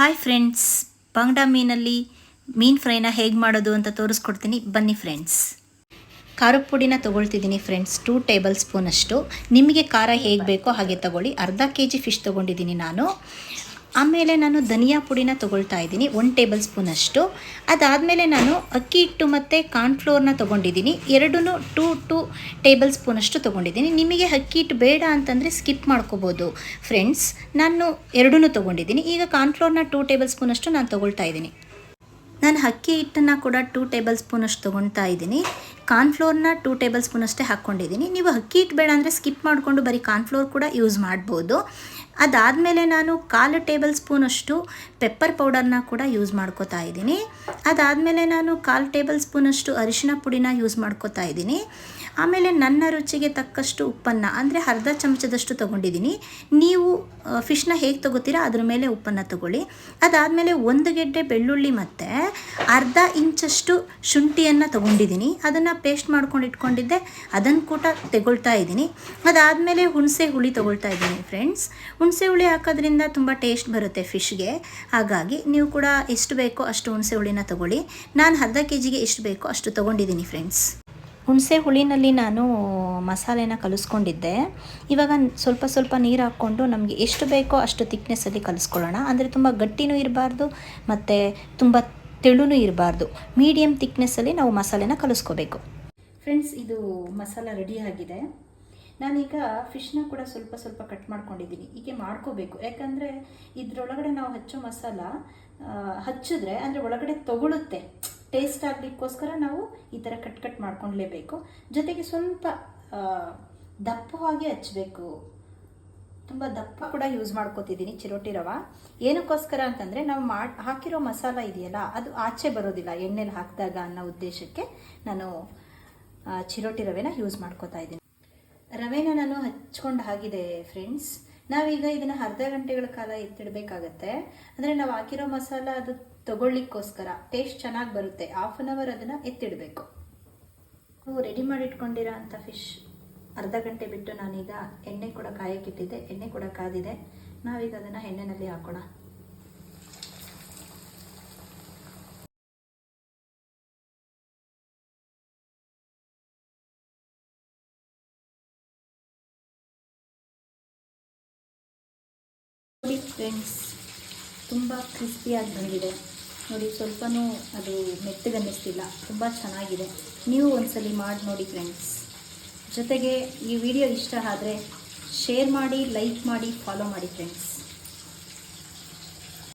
Hi friends, ಬಾಂಗ್ಡಾ ಮೀನಲ್ಲಿ ಮೀನು ಫ್ರೈನ ಹೇಗೆ ಮಾಡೋದು ಅಂತ ತೋರಿಸ್ಕೊಡ್ತೀನಿ, ಬನ್ನಿ ಫ್ರೆಂಡ್ಸ್. ಖಾರದ ಪುಡಿನ ತೊಗೊಳ್ತಿದ್ದೀನಿ ಫ್ರೆಂಡ್ಸ್, 2 ಟೇಬಲ್ ಸ್ಪೂನಷ್ಟು. ನಿಮಗೆ ಖಾರ ಹೇಗೆ ಬೇಕೋ ಹಾಗೆ ತೊಗೊಳ್ಳಿ. ಅರ್ಧ kg ಫಿಶ್ ತೊಗೊಂಡಿದ್ದೀನಿ ನಾನು. ಆಮೇಲೆ ನಾನು ಧನಿಯಾ ಪುಡಿನ ತೊಗೊಳ್ತಾ ಇದ್ದೀನಿ, 1 ಟೇಬಲ್ ಸ್ಪೂನಷ್ಟು. ಅದಾದಮೇಲೆ ನಾನು ಅಕ್ಕಿ ಹಿಟ್ಟು ಮತ್ತು ಕಾರ್ನ್ಫ್ಲೋರ್ನ ತೊಗೊಂಡಿದ್ದೀನಿ, ಎರಡೂ 2 ಟೇಬಲ್ ಸ್ಪೂನಷ್ಟು ತೊಗೊಂಡಿದ್ದೀನಿ. ನಿಮಗೆ ಅಕ್ಕಿ ಹಿಟ್ಟು ಬೇಡ ಅಂತಂದರೆ ಸ್ಕಿಪ್ ಮಾಡ್ಕೋಬೋದು ಫ್ರೆಂಡ್ಸ್. ನಾನು ಎರಡೂ ತೊಗೊಂಡಿದ್ದೀನಿ. ಈಗ ಕಾರ್ನ್ಫ್ಲೋರ್ನ 2 ಟೇಬಲ್ ಸ್ಪೂನಷ್ಟು ನಾನು ತೊಗೊಳ್ತಾ ಇದ್ದೀನಿ. ನಾನು ಅಕ್ಕಿ ಹಿಟ್ಟನ್ನು ಕೂಡ 2 ಟೇಬಲ್ ಸ್ಪೂನಷ್ಟು ತೊಗೊಳ್ತಾ ಇದ್ದೀನಿ. ಕಾರ್ನ್ಫ್ಲೋರ್ನ 2 ಟೇಬಲ್ ಸ್ಪೂನಷ್ಟೇ ಹಾಕ್ಕೊಂಡಿದ್ದೀನಿ. ನೀವು ಅಕ್ಕಿ ಹಿಟ್ಟು ಬೇಡ ಅಂದರೆ ಸ್ಕಿಪ್ ಮಾಡಿಕೊಂಡು ಬರೀ ಕಾರ್ನ್ಫ್ಲೋರ್ ಕೂಡ ಯೂಸ್ ಮಾಡ್ಬೋದು. ಅದಾದಮೇಲೆ ನಾನು 1/4 ಟೇಬಲ್ ಸ್ಪೂನಷ್ಟು ಪೆಪ್ಪರ್ ಪೌಡರ್ನ ಕೂಡ ಯೂಸ್ ಮಾಡ್ಕೋತಾ ಇದ್ದೀನಿ. ಅದಾದಮೇಲೆ ನಾನು 1/4 ಟೇಬಲ್ ಸ್ಪೂನಷ್ಟು ಅರಿಶಿನ ಪುಡಿನ ಯೂಸ್ ಮಾಡ್ಕೋತಾ ಇದ್ದೀನಿ. ಆಮೇಲೆ ನನ್ನ ರುಚಿಗೆ ತಕ್ಕಷ್ಟು ಉಪ್ಪನ್ನು, ಅಂದರೆ ಅರ್ಧ ಚಮಚದಷ್ಟು ತೊಗೊಂಡಿದ್ದೀನಿ. ನೀವು ಫಿಶ್ನ ಹೇಗೆ ತೊಗೋತೀರಾ ಅದ್ರ ಮೇಲೆ ಉಪ್ಪನ್ನು ತೊಗೊಳ್ಳಿ. ಅದಾದಮೇಲೆ 1 ಗೆಡ್ಡೆ ಬೆಳ್ಳುಳ್ಳಿ ಮತ್ತು ಅರ್ಧ ಇಂಚಷ್ಟು ಶುಂಠಿಯನ್ನು ತೊಗೊಂಡಿದ್ದೀನಿ. ಅದನ್ನು ಪೇಸ್ಟ್ ಮಾಡ್ಕೊಂಡು ಇಟ್ಕೊಂಡಿದ್ದೆ, ಅದನ್ನು ಕೂಡ ತೆಗೊಳ್ತಾ ಇದ್ದೀನಿ. ಅದಾದಮೇಲೆ ಹುಣಸೆ ಹುಳಿ ತೊಗೊಳ್ತಾ ಇದ್ದೀನಿ ಫ್ರೆಂಡ್ಸ್. ಹುಣಸೆ ಹುಳಿ ಹಾಕೋದ್ರಿಂದ ತುಂಬ ಟೇಸ್ಟ್ ಬರುತ್ತೆ ಫಿಶ್ಗೆ. ಹಾಗಾಗಿ ನೀವು ಕೂಡ ಎಷ್ಟು ಬೇಕೋ ಅಷ್ಟು ಹುಣಸೆ ಹುಳಿನ ತೊಗೊಳ್ಳಿ. ನಾನು ಅರ್ಧ kgಗೆ ಎಷ್ಟು ಬೇಕೋ ಅಷ್ಟು ತೊಗೊಂಡಿದ್ದೀನಿ ಫ್ರೆಂಡ್ಸ್. ಹುಣಸೆ ಹುಳಿನಲ್ಲಿ ನಾನು ಮಸಾಲೆನ ಕಲಿಸ್ಕೊಂಡಿದ್ದೆ. ಇವಾಗ ಸ್ವಲ್ಪ ನೀರು ಹಾಕ್ಕೊಂಡು ನಮಗೆ ಎಷ್ಟು ಬೇಕೋ ಅಷ್ಟು ತಿಕ್ನೆಸ್ಸಲ್ಲಿ ಕಲಿಸ್ಕೊಳ್ಳೋಣ. ಅಂದರೆ ತುಂಬ ಗಟ್ಟಿನೂ ಇರಬಾರ್ದು ಮತ್ತು ತುಂಬ ತೆಳುನೂ ಇರಬಾರ್ದು. ಮೀಡಿಯಮ್ ತಿಕ್ನೆಸ್ಸಲ್ಲಿ ನಾವು ಮಸಾಲೆನ ಕಲಿಸ್ಕೋಬೇಕು ಫ್ರೆಂಡ್ಸ್. ಇದು ಮಸಾಲ ರೆಡಿಯಾಗಿದೆ. ನಾನೀಗ ಫಿಶ್ನ ಕೂಡ ಸ್ವಲ್ಪ ಕಟ್ ಮಾಡ್ಕೊಂಡಿದ್ದೀನಿ. ಹೀಗೆ ಮಾಡ್ಕೋಬೇಕು, ಯಾಕಂದರೆ ಇದರೊಳಗಡೆ ನಾವು ಹಚ್ಚೋ ಮಸಾಲ ಹಚ್ಚಿದ್ರೆ ಅಂದರೆ ಒಳಗಡೆ ತಗೊಳುತ್ತೆ. ಟೇಸ್ಟ್ ಆಗಲಿಕ್ಕೋಸ್ಕರ ನಾವು ಈ ಥರ ಕಟ್ ಮಾಡ್ಕೊಳ್ಲೇಬೇಕು. ಜೊತೆಗೆ ಸ್ವಲ್ಪ ದಪ್ಪವಾಗಿ ಹಚ್ಚಬೇಕು. ತುಂಬ ದಪ್ಪ ಕೂಡ ಯೂಸ್ ಮಾಡ್ಕೋತಿದ್ದೀನಿ ಚಿರೋಟಿ ರವೆ. ಏನಕ್ಕೋಸ್ಕರ ಅಂತಂದರೆ ನಾವು ಹಾಕಿರೋ ಮಸಾಲ ಇದೆಯಲ್ಲ, ಅದು ಆಚೆ ಬರೋದಿಲ್ಲ ಎಣ್ಣೆಲಿ ಹಾಕಿದಾಗ ಅನ್ನೋ ಉದ್ದೇಶಕ್ಕೆ ನಾನು ಚಿರೋಟಿ ರವೆನ ಯೂಸ್ ಮಾಡ್ಕೋತಾ ಇದ್ದೀನಿ. ರವೆನ ನಾನು ಹಚ್ಕೊಂಡು ಆಗಿದೆ ಫ್ರೆಂಡ್ಸ್. ನಾವೀಗ ಇದನ್ನು ಅರ್ಧ ಗಂಟೆಗಳ ಕಾಲ ಎತ್ತಿಡಬೇಕಾಗತ್ತೆ. ಅಂದರೆ ನಾವು ಹಾಕಿರೋ ಮಸಾಲ ಅದು ತಗೊಳ್ಳಿಕ್ಕೋಸ್ಕರ ಟೇಸ್ಟ್ ಚೆನ್ನಾಗಿ ಬರುತ್ತೆ. 1/2 hour ಅದನ್ನು ಎತ್ತಿಡಬೇಕು. ನೀವು ರೆಡಿ ಮಾಡಿ ಇಟ್ಕೊಂಡಿರೋ ಅಂಥ ಫಿಶ್ ಅರ್ಧ ಗಂಟೆ ಬಿಟ್ಟು ನಾನೀಗ ಎಣ್ಣೆ ಕೂಡ ಕಾಯಕ್ಕಿಟ್ಟಿದ್ದೆ. ಎಣ್ಣೆ ಕೂಡ ಕಾದಿದೆ. ನಾವೀಗ ಅದನ್ನು ಎಣ್ಣೆಯಲ್ಲಿ ಹಾಕೋಣ. ನೋಡಿ ಫ್ರೆಂಡ್ಸ್, ತುಂಬ ಕ್ರಿಸ್ಪಿಯಾಗಿ ಬಂದಿದೆ ನೋಡಿ. ಸ್ವಲ್ಪನೂ ಅದು ಮೆತ್ತಗನ್ನಿಸ್ತಿಲ್ಲ, ತುಂಬ ಚೆನ್ನಾಗಿದೆ. ನೀವು ಒಂದ್ಸಲಿ ಮಾಡಿ ನೋಡಿ ಫ್ರೆಂಡ್ಸ್. ಜೊತೆಗೆ ಈ ವಿಡಿಯೋ ಇಷ್ಟ ಆದರೆ ಶೇರ್ ಮಾಡಿ, ಲೈಕ್ ಮಾಡಿ, ಫಾಲೋ ಮಾಡಿ ಫ್ರೆಂಡ್ಸ್.